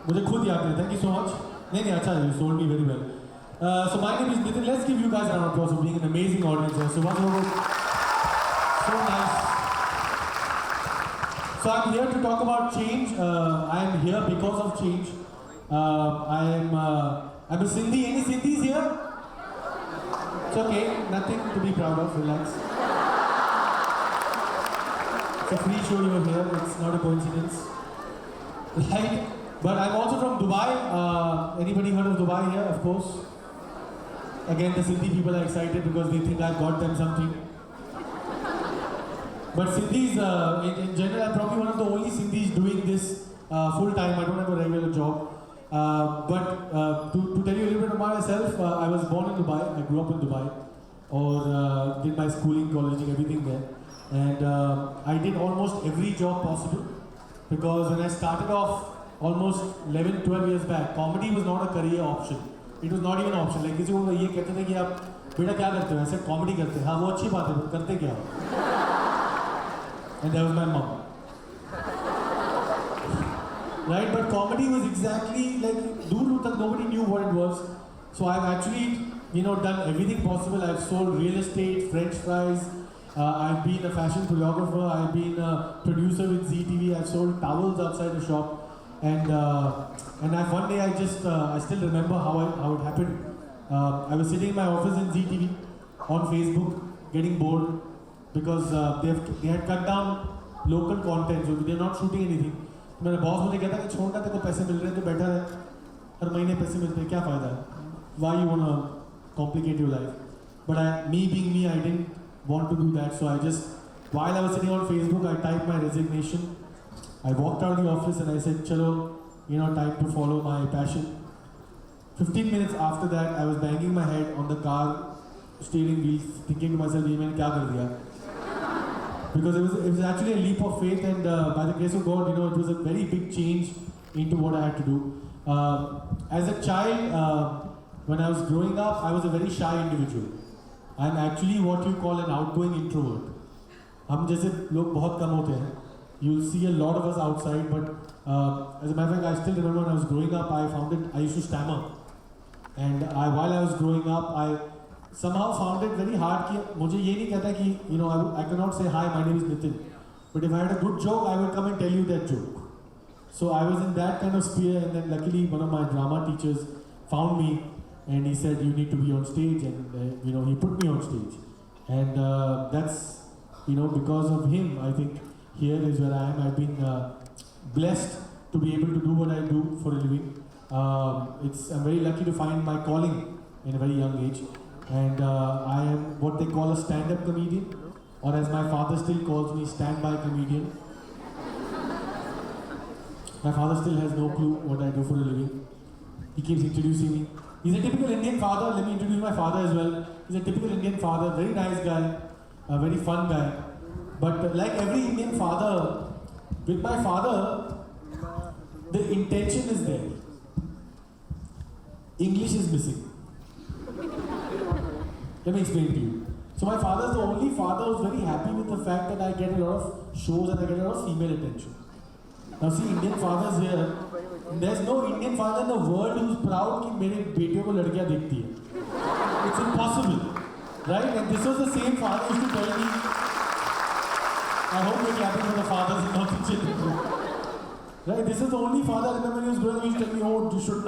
मुझे खुद याद है. Thank you so much. नहीं अच्छा, you sold me very well. So my name is Nitin. Let's give you guys a round of applause for being an amazing audience here. So so nice. So I'm here to talk about change. I am here because of change. I'm a Sindhi. Any Sindhis here? It's okay. Nothing to be proud of. Relax. It's a free show you're here. It's not a coincidence. Right? But I'm also from Dubai. Anybody heard of Dubai here? Of course. Again, the Sindhi people are excited because they think I've got them something. But Sindhis, in general, I'm probably one of the only Sindhis doing this full time. I don't have a regular job. But to tell you a little bit about myself, I was born in Dubai. I grew up in Dubai, or did my schooling, college, everything there. And I did almost every job possible because when I started off almost 11, 12 years back, comedy was not a career option. It was not even an option. Like किसी को ये कहते थे कि आप बेटा क्या करते हो? ऐसे कॉमेडी करते हैं. हाँ वो अच्छी बात है, पर करते क्या हो? And that was my mom. Right, but comedy was exactly like दूर तक nobody knew what it was. So I've actually done everything possible. I've sold real estate, French fries. I've been a fashion choreographer. I've been a producer with ZTV. I've sold towels outside the shop. And one day I still remember how it happened. I was sitting in my office in ZTV on Facebook, getting bored because they had cut down local content, so they're not shooting anything. मेरा boss मुझे कहता कि छोड़ना तेरे को पैसे मिल रहे हैं तो बेटर है, हर महीने पैसे मिलते हैं, क्या फ़ायदा है? Why you wanna complicate your life? But me being me, I didn't want to do that, so I just, while I was sitting on Facebook, I typed my resignation. I walked out of the office and I said, chalo, time to follow my passion. 15 minutes after that, I was banging my head on the car steering wheels, thinking to myself, ये मैंने क्या कर दिया? Because it was actually a leap of faith, and by the grace of God, it was a very big change into what I had to do. As a child, when I was growing up, I was a very shy individual. I'm actually what you call an outgoing introvert. हम जैसे लोग बहुत कम होते हैं. You'll see a lot of us outside, but as a matter of fact, I still remember when I was growing up, I used to stammer. And while I was growing up, I somehow found it very hard कि मुझे ये नहीं कहता कि I cannot say hi, my name is Nitin. But if I had a good joke, I would come and tell you that joke. So I was in that kind of sphere, and then luckily one of my drama teachers found me, and he said you need to be on stage, and he put me on stage, and that's because of him, I think here is where I am. I've been blessed to be able to do what I do for a living. I'm very lucky to find my calling in a very young age. And I am what they call a stand-up comedian, or as my father still calls me, stand-by comedian. My father still has no clue what I do for a living. He keeps introducing me. He's a typical Indian father. Let me introduce my father as well. He's a typical Indian father, very nice guy, a very fun guy. But like every Indian father, with my father, the intention is there. English is missing. Let me explain to you. So my father is the only father who's very happy with the fact that I get a lot of shows and I get a lot of female attention. Now see, Indian fathers here, there's no Indian father in the world who's proud कि मेरे बेटियों को लड़कियां देखती है. It's impossible, right? And this was the same father who used to tell me. I hope you're clapping for the fathers and not the children. Right? This is the only father I remember when he was growing up. He used to tell me, "Oh, you should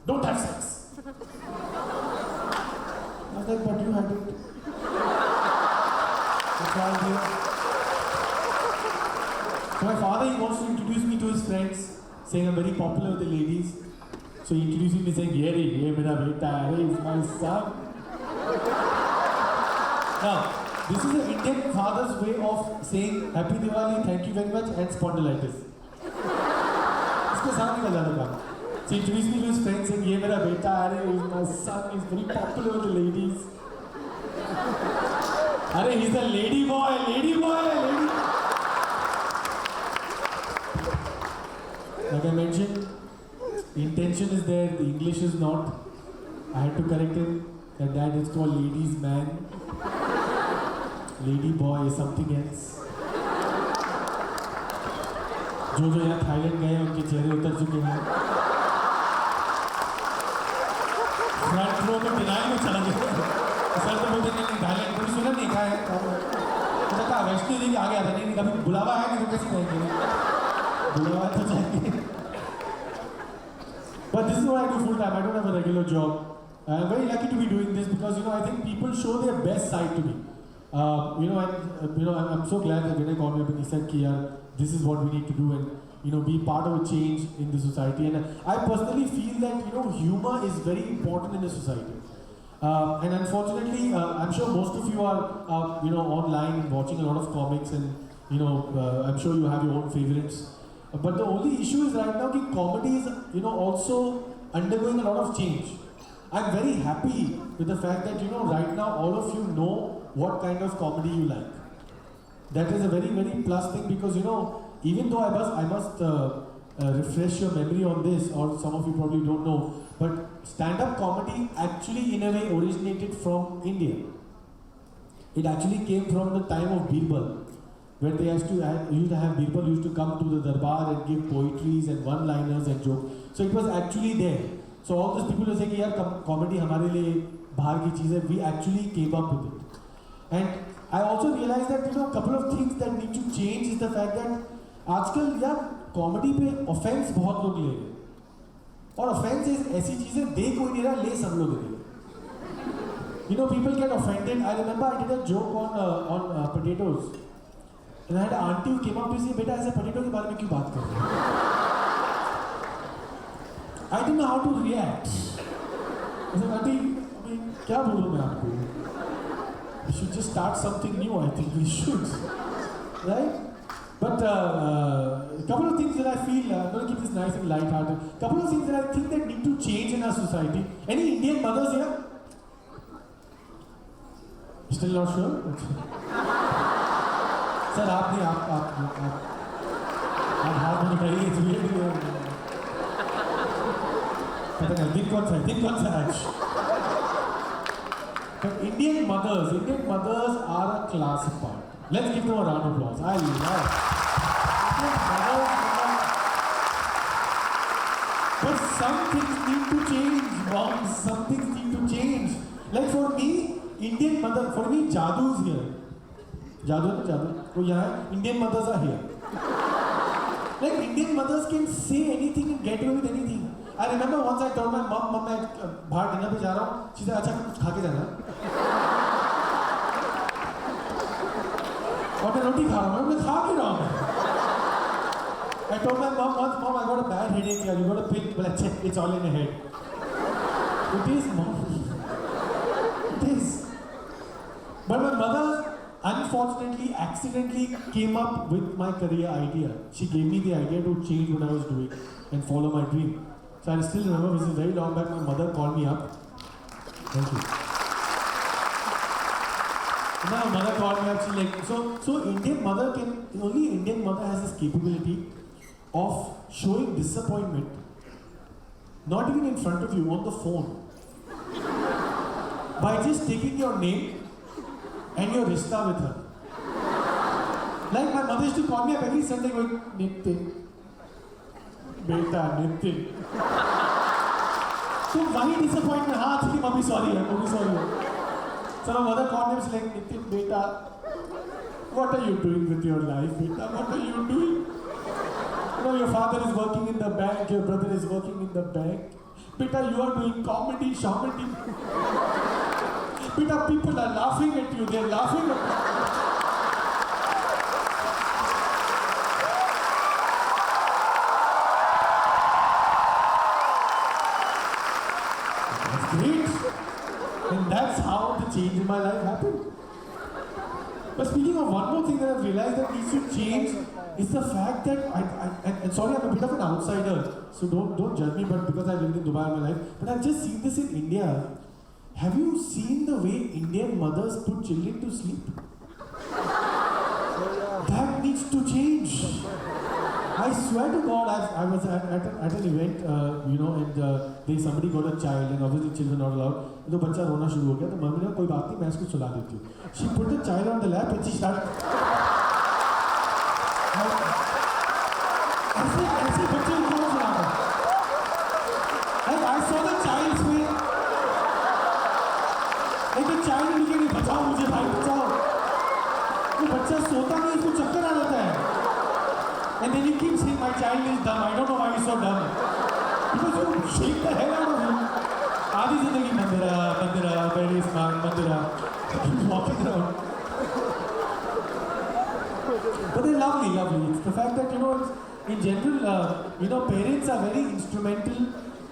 don't have sex." I was like, but you had it. That's why I'm here. So my father, he wants to introduce me to his friends, saying I'm very popular with the ladies. So he introduced me saying, "Ye mera beta, is my son." Now, this is an Indian father's way of saying Happy Diwali, thank you very much, and spondylitis. इसके साथ निकल जाता था. So he introduced me to his friends saying, "ये मेरा बेटा है, he's my son, he's very popular with the ladies." अरे he's a lady boy, lady boy, lady. Like I mentioned, the intention is there, the English is not. I had to correct him that dad is called ladies man. Lady boy is something else. जो यहाँ Thailand गए हैं उनके चेहरे उतर चुके हैं। Front row में डिनाई में चला गया सर, तो बोलते नहीं थाईलैंड कोई सुना नहीं खाया है। तो कहा वैष्णो देवी आ गया था, नहीं कभी बुलावा है नहीं तो कैसे जाएंगे, बुलावा तो जाएंगे। But this is what I do full time. I don't have a regular job. I'm very lucky to be doing this because I think people show their best side to me. I'm so glad that when I called me up and he said, "Ki, this is what we need to do and be part of a change in the society." And I personally feel that humor is very important in the society. And unfortunately, I'm sure most of you are online watching a lot of comics and I'm sure you have your own favorites. But the only issue is right now that comedy is also undergoing a lot of change. I'm very happy with the fact that right now all of you know what kind of comedy you like. That is a very very plus thing because even though I must refresh your memory on this, or some of you probably don't know, but stand-up comedy actually in a way originated from India. It actually came from the time of Birbal. When they used to have Birbal used to come to the darbar and give poetries and one-liners and jokes. So it was actually there. So all those people who say कि यार comedy हमारे लिए बाहर की चीज़ है, we actually came up with it. And I also realized that a couple of things that need to change is the fact that आजकल यार comedy पे offense बहुत लोग ले रहे हैं. और offense is ऐसी चीज़ है दे कोई नहीं रहा, ले सब लोग रहे. People get offended. I remember I did a joke on potatoes. And I had an auntie who came up to me and said, "Beta, ऐसे potato के बारे में क्यों बात कर रहे हो?" I didn't know how to react. I said, "Auntie, क्या बोलूँ मैं आपको? We should just start something new. I think we should, right?" But a couple of things that I feel, I'm going to keep this nice and light-hearted. Couple of things that I think that need to change in our society. Any Indian mothers here? Still not sure? Sir आप नहीं आप हाथ में निकालिए तो पता नहीं दिन कौन सा आज. But Indian mothers are a class apart. Let's give them a round of applause. I love Indian mothers. But some things need to change, moms. Some things need to change. Like for me, Indian mother, for me, Jadoo is here. Jadoo. वो यहाँ Indian mothers are here. Like Indian mothers can say anything and get away with anything. I remember once I told my mom, मैं बाहर dinner पे जा रहा हूँ. She said, अच्छा कुछ खा के जाना. और मैं रोटी खा रहा हूँ. मैं खा क्यों रहा हूँ? I told my mom once, "Mom, I got a bad headache. You got a pill." Well, check. It's all in your head. It is, mom. It is. But my mother, unfortunately, accidentally came up with my career idea. She gave me the idea to change what I was doing and follow my dream. So I still remember, this is very long back, my mother called me up. Thank you. And my mother called me up, she's like, so only Indian mother has this capability of showing disappointment, not even in front of you, on the phone. By just taking your name and your rishta with her. Like my mother used to call me up every Sunday going, "Nitin, beta, Nitin." So वही disappointment, हाँ ठीक है, mummy sorry है. So my mother called me and was like, "Nitin, beta, what are you doing with your life, beta? What are you doing? Your father is working in the bank, your brother is working in the bank. Beta, you are doing comedy. Beta, people are laughing at you. They're laughing at you." That's great. And that's how the change in my life happened. But speaking of one more thing that I've realized that needs to change is the fact that and sorry, I'm a bit of an outsider, so don't judge me, but because I've lived in Dubai all my life, but I've just seen this in India. Have you seen the way Indian mothers put children to sleep? That needs to change. I swear to God, I was at an event, and somebody got a child, and obviously children are not allowed. तो बच्चा रोना शुरू हो गया, तो mummy ने कोई बात नहीं, मैं इसको सुला देती हूँ. She put the child on the lap and she started. ऐसे बच्चे को कौन सुनाता? Like I saw the child's face. Like the child will get, बचाओ मुझे भाई बचाओ. वो बच्चा सोता नहीं, उसको चक्कर आ जाता है. And then you keep saying my child is dumb. I don't know why he's so dumb. Because you shake the hell out of him. आधी जिंदगी मंदिरा very smart Mandira. Keep walking around. But they're lovely. It's the fact that, you know, in general, you know, parents are very instrumental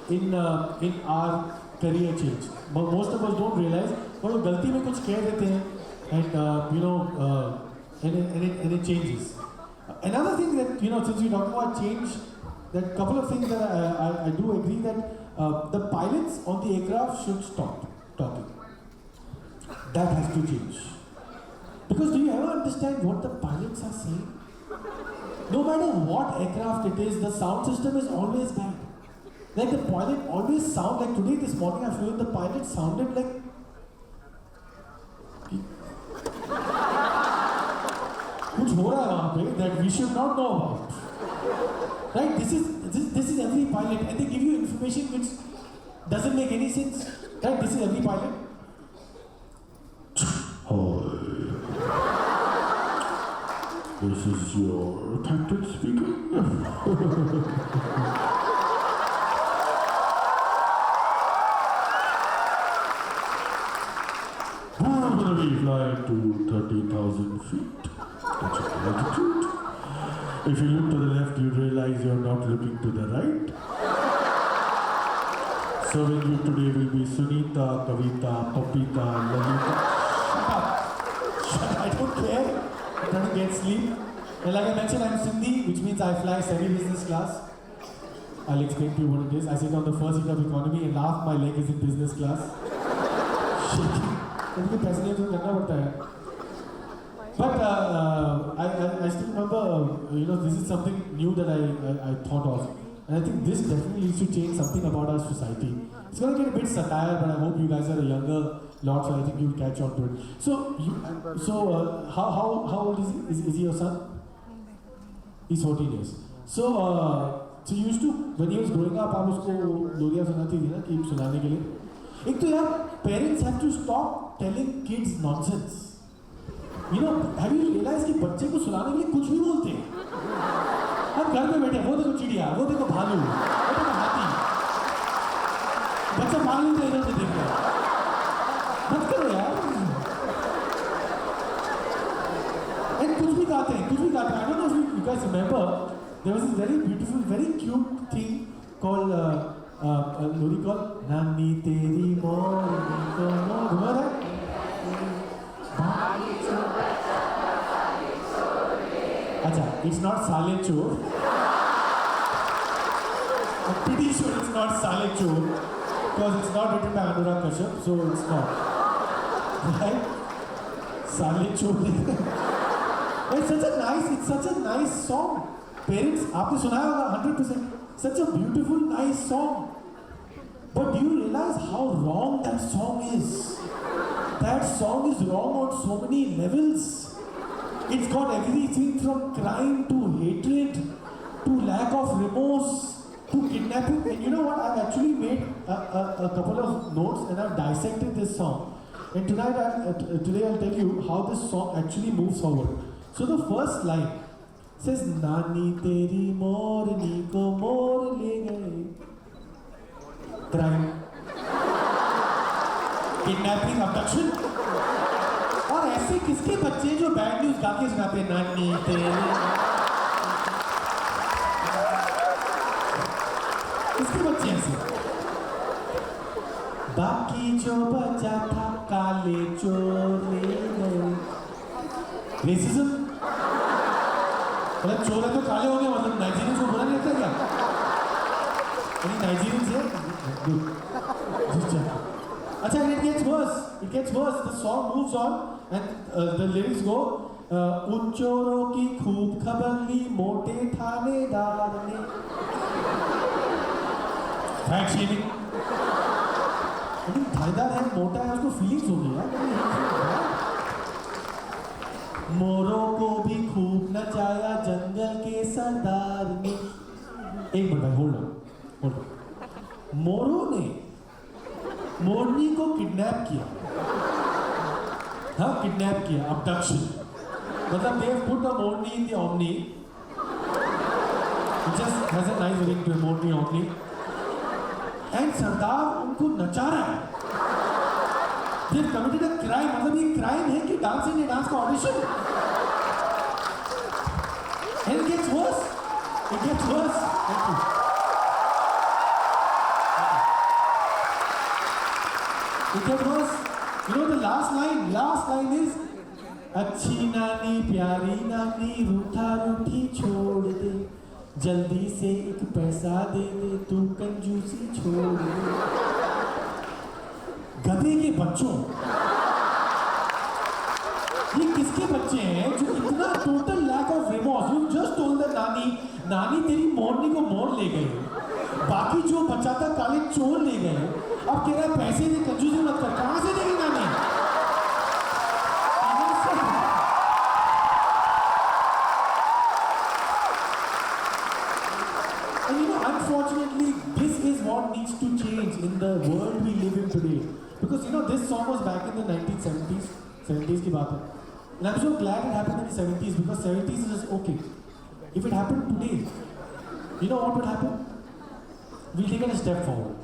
in our career change. But most of us don't realize. पर वो गलती में कुछ कह देते हैं, and you know, and it changes. Another thing that, you know, since we talk about change, that couple of things that I do agree that the pilots on the aircraft should stop talking. That has to change. Because do you ever understand what the pilots are saying? No matter what aircraft it is, the sound system is always bad. Like the pilot always sound like today, this morning I flew in, the pilot sounded like कुछ हो रहा है वहाँ पे that we should not know about. Right? This is every pilot, and they give you information which doesn't make any sense. Right? This is every pilot. This is your captain speaking. We're going to be flying to 30,000 feet. That's your altitude. If you look to the left, you realize you're not looking to the right. Serving you today will be Sunita, Kavita, Papita, Lalita. Shut up. I don't care. I'm trying to get sleep. And like I mentioned, I'm Sindhi, which means I fly semi-business class. I'll explain to you what it is. I sit on the first seat of economy and laugh, my leg is in business class. Shaking. उनके पैसे नहीं तो करना पड़ता है. But I still remember, you know, this is something new that I thought of. And I think this definitely needs to change something about our society. It's going to get a bit satire, but I hope you guys are a younger lot, so I think you'll catch on to it. How old is he? Is he your son? He's 14 years. So you used to, when he was growing up, आप उसको लोरियाँ सुनाती थी ना कि सुनाने के लिए. एक तो यार, parents have to stop telling kids nonsense. You know, have you realized कि बच्चे को सुनाने के लिए कुछ भी बोलते हैं? हम घर में बैठे, वो देखो चिड़िया, वो देखो भालू, वो देखो हाथी. बच्चा भालू के इधर से देख रहा है. मत करो यार. And कुछ भी गाते हैं. I don't know if you guys remember, there was this very beautiful, very cute thing called Lori called Nani Teri Morni Ko Mo. Remember that? Acha, it's not Sale Chor. I'm pretty sure it's not Sale Chor because it's not written by Anurag Kashyap, so it's not. Right? Sale Chor. It's such a nice song. Parents, आपने सुनाया होगा 100%. Such a beautiful, nice song. But do you realize how wrong that song is? That song is wrong on so many levels. It's got everything from crime to hatred to lack of remorse to kidnapping. And you know what? I've actually made a couple of notes and I've dissected this song. And today I'll tell you how this song actually moves forward. So the first line says, Nani teri morni ko mor le gaye. Crime. Kidnapping, abduction. और ऐसे किसके बच्चे जो bad news गा के सुनाते हैं नानी तेरे किसके बच्चे ऐसे बाकी जो बचा था काले चोर ले गए रेसिज्म मतलब चोर है तो काले हो गए मतलब नाइजीरियंस को बुरा नहीं लगता क्या नाइजीरियंस है अच्छा it gets worse. The song moves on and the lyrics go उन चोरों की खूब खबर ली मोटे थानेदार ने फैक्ट शेमिंग थानेदार है मोटा है उसको फीलिंग्स होगी यार मोरों को भी खूब नचाया जंगल के सरदार ने, एक मिनट भाई, होल्ड ऑन। मोरू ने मोरनी को किडनैप किया, हाँ किडनैप किया, अबडक्शन, मतलब they have put a Morni in the Omni, it just has a nice ring to a Morni Omni, and सरदार उनको नचा रहा है। They have committed a crime, मतलब ये crime है कि डांस इंडिया डांस का audition, and it gets worse, it gets worse. Thank you. It gets worse. You know the last line is, अच्छी नानी प्यारी नानी रूठा रूठी छोड़ दे, जल्दी से एक पैसा दे दे, तू कंजूसी छोड़ दे। गधे के बच्चों, ये किसके बच्चे हैं जो इतना total lack of remorse? You just told the नानी तेरी मोरनी को मोर ले गए, बाकी जो बचा था काले चोर ले गए, अब कह रहा है पैसे दे, कंजूसी मत कर। कहां से देगी नानी? And you know, unfortunately, this is what needs to change in the world we live in today. Because you know, this song was back in the 1970s, 70s की बात है. And I'm so glad it happened in the 70s, because 70s is okay. If it happened today, you know what would happen? We'll take it a step forward.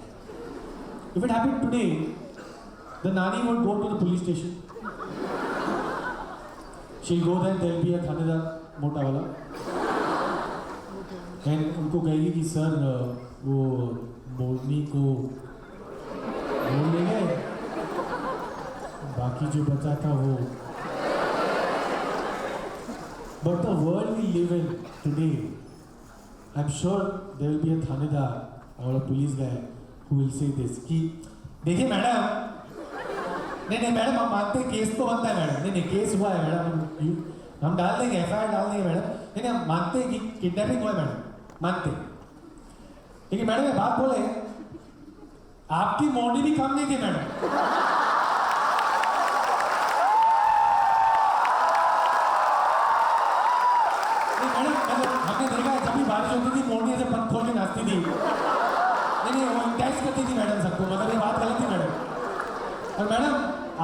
If it happened today, the nani would go to the police station. She'll go there, there'll be a thanedar mota wala. And उनको कहेगी कि sir वो मोरनी को मोर ले गए, बाकी जो बचा था वो। But the world we live in today, I'm sure there will be a thanedar or a police guy who will say this कि देखिए मैडम, नहीं मैडम, हम मानते हैं केस तो बनता है मैडम, नहीं केस हुआ है मैडम, हम डाल देंगे, एफआईआर डाल देंगे मैडम, नहीं हम मानते हैं कि किडनैपिंग हुआ है मैडम, मानते हैं, लेकिन मैडम ये बात बोले, आपकी मोरनी भी कम नहीं थी मैडम। हमने देखा है जब भी बारिश होती थी मोरनी ऐसे पंख खोल के नाचती थी, नहीं वो इंटेक्स करती थी मैडम सबको, मतलब ये बात गलत थी मैडम। और मैडम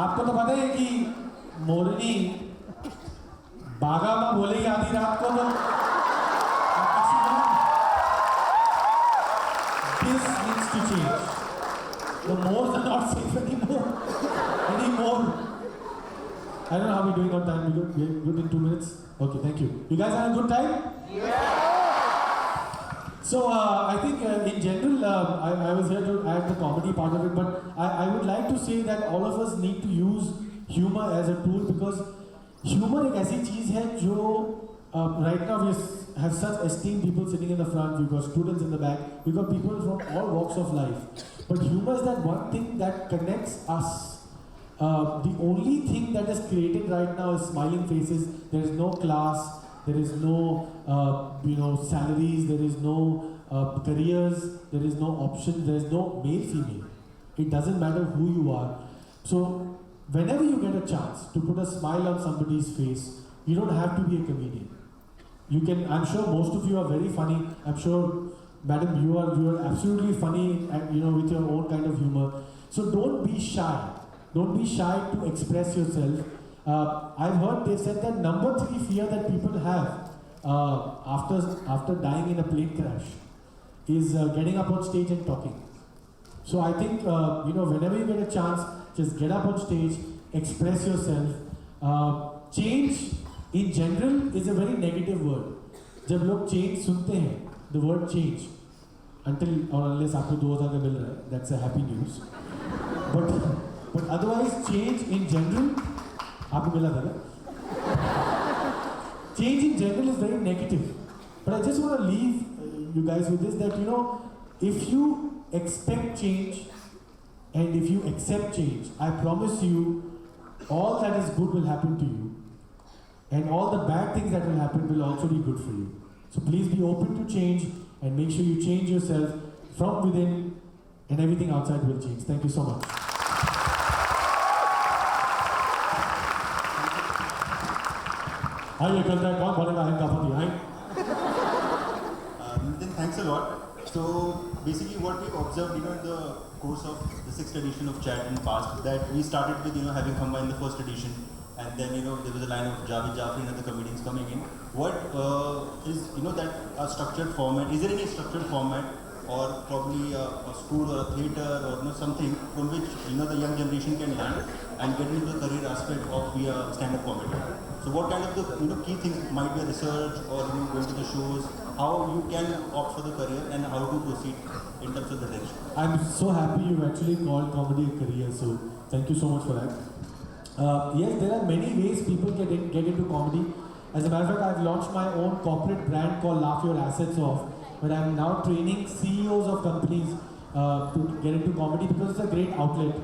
आपको तो पता है कि मोरनी बागा माँ बोलेगी आधी रात को, तो this needs to change. The moors are not safe anymore. I don't know how we're doing on time. We're good in 2 minutes. Okay, thank you. You guys had a good time? Yeah! So I think in general, I was here to add the comedy part of it, but I would like to say that all of us need to use humor as a tool, because humor एक ऐसी चीज़ है जो right now we have such esteemed people sitting in the front, we've got students in the back, we've got people from all walks of life. But humor is that one thing that connects us. The only thing that is created right now is smiling faces. There is no class, there is no salaries, there is no careers, there is no options, there is no male, female. It doesn't matter who you are. So whenever you get a chance to put a smile on somebody's face, you don't have to be a comedian. You can, I'm sure most of you are very funny. I'm sure, madam, you are absolutely funny, and with your own kind of humor. So don't be shy. Don't be shy to express yourself. I've heard they've said that number 3 fear that people have after dying in a plane crash is getting up on stage and talking. So I think whenever you get a chance, just get up on stage, express yourself. Change in general is a very negative word. जब लोग change सुनते हैं, the word change, until or unless आपको 2000 का मिल रहा है, that's a happy news. But otherwise, change in general, आपको मिला था ना? Change in general is very negative. But I just want to leave you guys with this, that if you expect change and if you accept change, I promise you, all that is good will happen to you. And all the bad things that will happen will also be good for you. So please be open to change and make sure you change yourself from within, and everything outside will change. Thank you so much. आइए करता है कौन बोलेगा हिंगा फटी, आइए thanks a lot. So basically what we observed, in the course of the 6th edition of Chat in the past, that we started with, having Khamba in the 1st edition, and then, there was a line of Javed Jafri and other comedians coming in. What is, that a structured format, is there any structured format or probably a school or a theatre or something from which, the young generation can learn and get into the career aspect of via stand-up comedy? So what kind of the key things might be research or going to the shows, how you can opt for the career and how to proceed in terms of the direction? I'm so happy you actually called comedy a career, so thank you so much for that. Yes, there are many ways people get into comedy. As a matter of fact, I've launched my own corporate brand called Laugh Your Assets Off, where I'm now training CEOs of companies to get into comedy because it's a great outlet.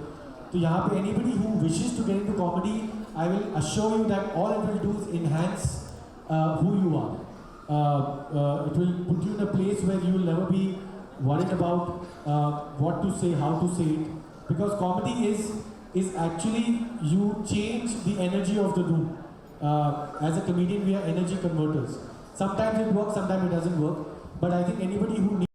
So यहाँ पे anybody who wishes to get into comedy, I will assure you that all it will do is enhance who you are. It will put you in a place where you will never be worried about what to say, how to say it, because comedy is actually you change the energy of the room. As a comedian, we are energy converters. Sometimes it works, sometimes it doesn't work. But I think anybody who needs